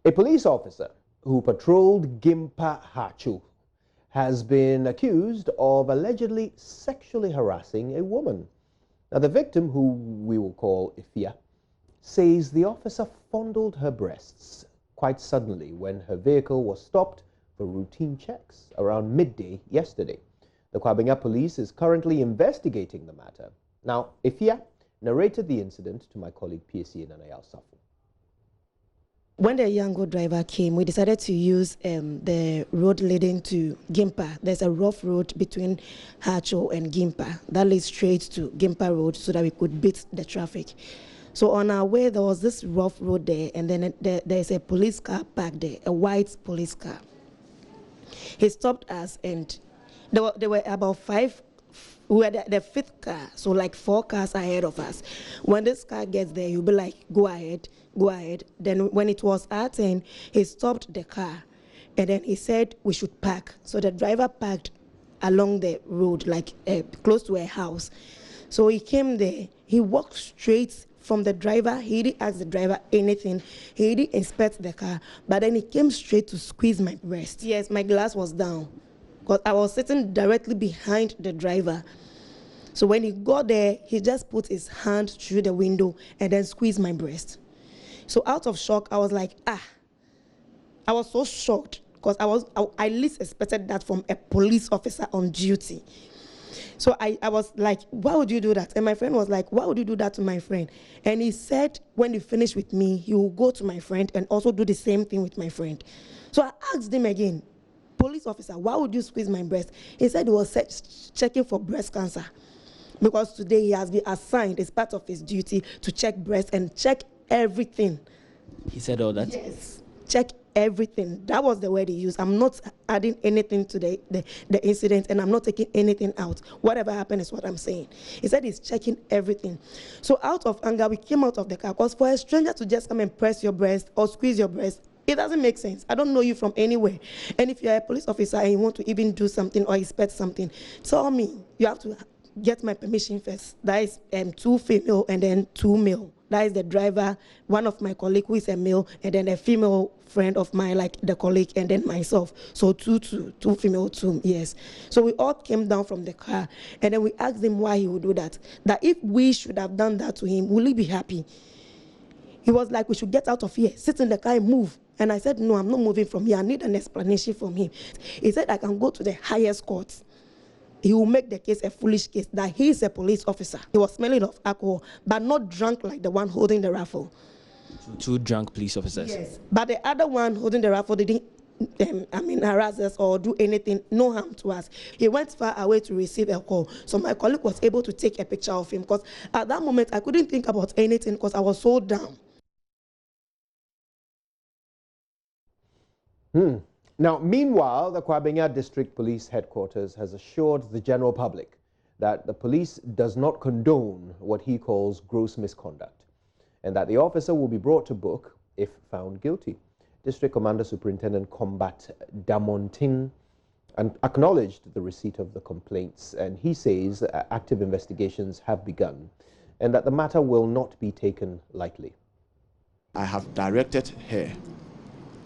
A police officer who patrolled Gimpa Hachu has been accused of allegedly sexually harassing a woman. Now, the victim, who we will call Ifia, says the officer fondled her breasts quite suddenly when her vehicle was stopped for routine checks around midday yesterday. The Kwabena police is currently investigating the matter. Now, Ifia narrated the incident to my colleague PSC Nanayal Safo. When the Yango driver came, we decided to use the road leading to Gimpa. There's a rough road between Hacho and Gimpa that leads straight to Gimpa Road so that we could beat the traffic. So on our way, there was this rough road there, and then there's a police car parked there, a white police car. He stopped us, and there were about five. We were the fifth car, so like 4 cars ahead of us. When this car gets there, you'll be like, go ahead, go ahead. Then when it was our turn, he stopped the car, and then he said we should park. So the driver parked along the road, like close to a house. So he came there, he walked straight from the driver. He didn't ask the driver anything. He didn't inspect the car, but then he came straight to squeeze my breast. Yes, my glass was down, because I was sitting directly behind the driver. So when he got there, he just put his hand through the window and then squeezed my breast. So out of shock, I was like, ah. I was so shocked, because I least expected that from a police officer on duty. So I was like, why would you do that? And my friend was like, why would you do that to my friend? And he said, when you finish with me, he will go to my friend and also do the same thing with my friend. So I asked him again, police officer, why would you squeeze my breast? He said he was checking for breast cancer, because today he has been assigned as part of his duty to check breast and check everything. He said all that? Yes, check everything. That was the word he used. I'm not adding anything to the incident, and I'm not taking anything out. Whatever happened is what I'm saying. He said he's checking everything. So out of anger, we came out of the car, because for a stranger to just come and press your breast or squeeze your breast, it doesn't make sense. I don't know you from anywhere. And if you're a police officer and you want to even do something or expect something, tell me. You have to get my permission first. That is 2 female and then 2 male. That is the driver, one of my colleagues who is a male, and then a female friend of mine, like the colleague, and then myself. So 2 female, 2, yes. So we all came down from the car, and then we asked him why he would do that. That if we should have done that to him, will he be happy? He was like, we should get out of here, sit in the car and move. And I said, no, I'm not moving from here. I need an explanation from him. He said, I can go to the highest court. He will make the case a foolish case, that he is a police officer. He was smelling of alcohol, but not drunk like the one holding the rifle. 2 drunk police officers? Yes, but the other one holding the rifle didn't harass us or do anything, no harm to us. He went far away to receive a call. So my colleague was able to take a picture of him, because at that moment I couldn't think about anything, because I was so down. Now, meanwhile, the Kwabena District Police Headquarters has assured the general public that the police does not condone what he calls gross misconduct, and that the officer will be brought to book if found guilty. District Commander Superintendent Combat Damontin acknowledged the receipt of the complaints, and he says active investigations have begun and that the matter will not be taken lightly. I have directed her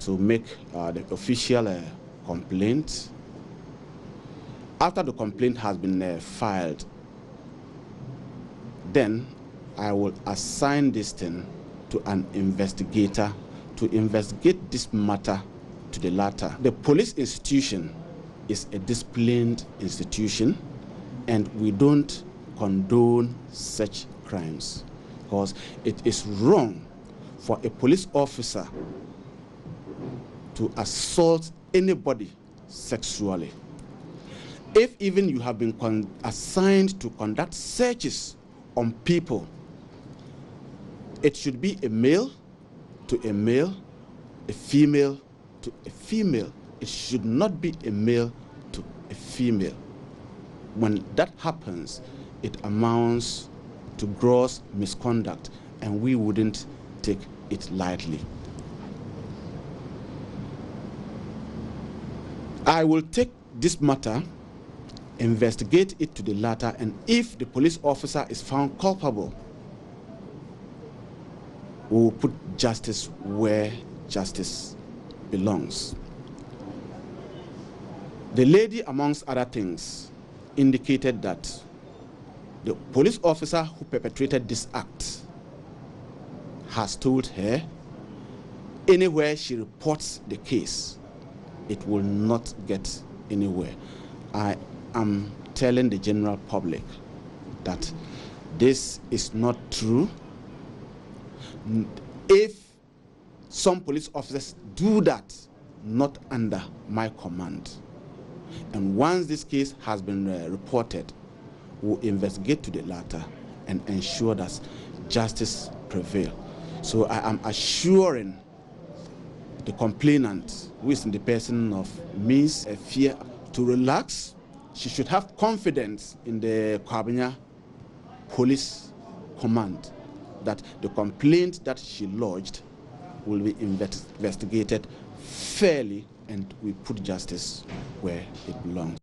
to make the official complaint. After the complaint has been filed, then I will assign this thing to an investigator to investigate this matter to the latter. The police institution is a disciplined institution, and we don't condone such crimes, because it is wrong for a police officer to assault anybody sexually. If even you have been assigned to conduct searches on people, it should be a male to a male, a female to a female. It should not be a male to a female. When that happens, it amounts to gross misconduct, and we wouldn't take it lightly. I will take this matter, investigate it to the latter, and if the police officer is found culpable, we will put justice where justice belongs. The lady, amongst other things, indicated that the police officer who perpetrated this act has told her anywhere she reports the case, it will not get anywhere. I am telling the general public that this is not true. If some police officers do that, not under my command, and once this case has been reported, we'll investigate to the latter and ensure that justice prevails. So I am assuring the complainant, who is in the person of Ms. Fear, to relax. She should have confidence in the Kwabena Police Command that the complaint that she lodged will be investigated fairly and we put justice where it belongs.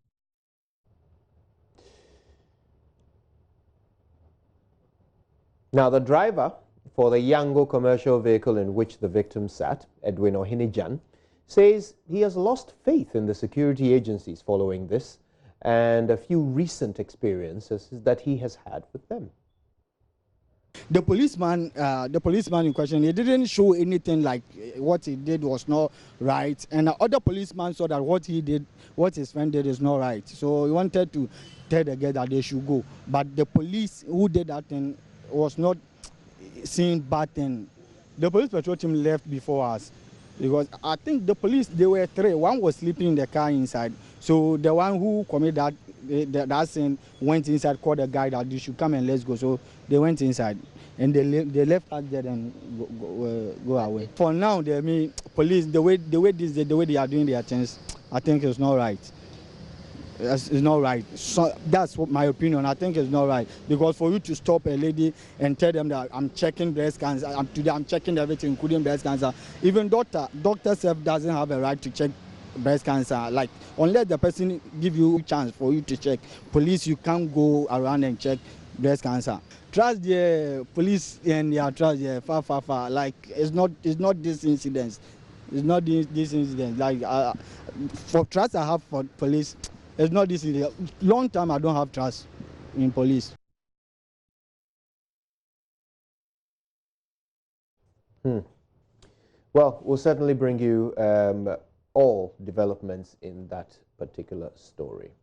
Now, the driver for the Yango commercial vehicle in which the victim sat, Edwin Ohinijan, says he has lost faith in the security agencies following this and a few recent experiences that he has had with them. The policeman in question, he didn't show anything like what he did was not right, and the other policeman saw that what he did, what his friend did, is not right. So he wanted to tell the girl that they should go, but the police who did that thing was not seeing bad thing. The police patrol team left before us because I think the police, they were three. One was sleeping in the car inside. So the one who committed that sin went inside, called the guy that you should come and let's go. So they went inside and they left us there and go away. For now, police, the way they are doing their things, I think it's not right. It's not right. So that's what my opinion. I think it's not right because for you to stop a lady and tell them that I'm checking breast cancer, today I'm checking everything, including breast cancer. Even doctor self doesn't have a right to check breast cancer. Like unless the person give you a chance for you to check. Police, you can't go around and check breast cancer. Trust the police and yeah, trust the far. Like it's not this incident. It's not this incident. Like for trust I have for police. It's not this easy. Long time I don't have trust in police. Well, we'll certainly bring you all developments in that particular story.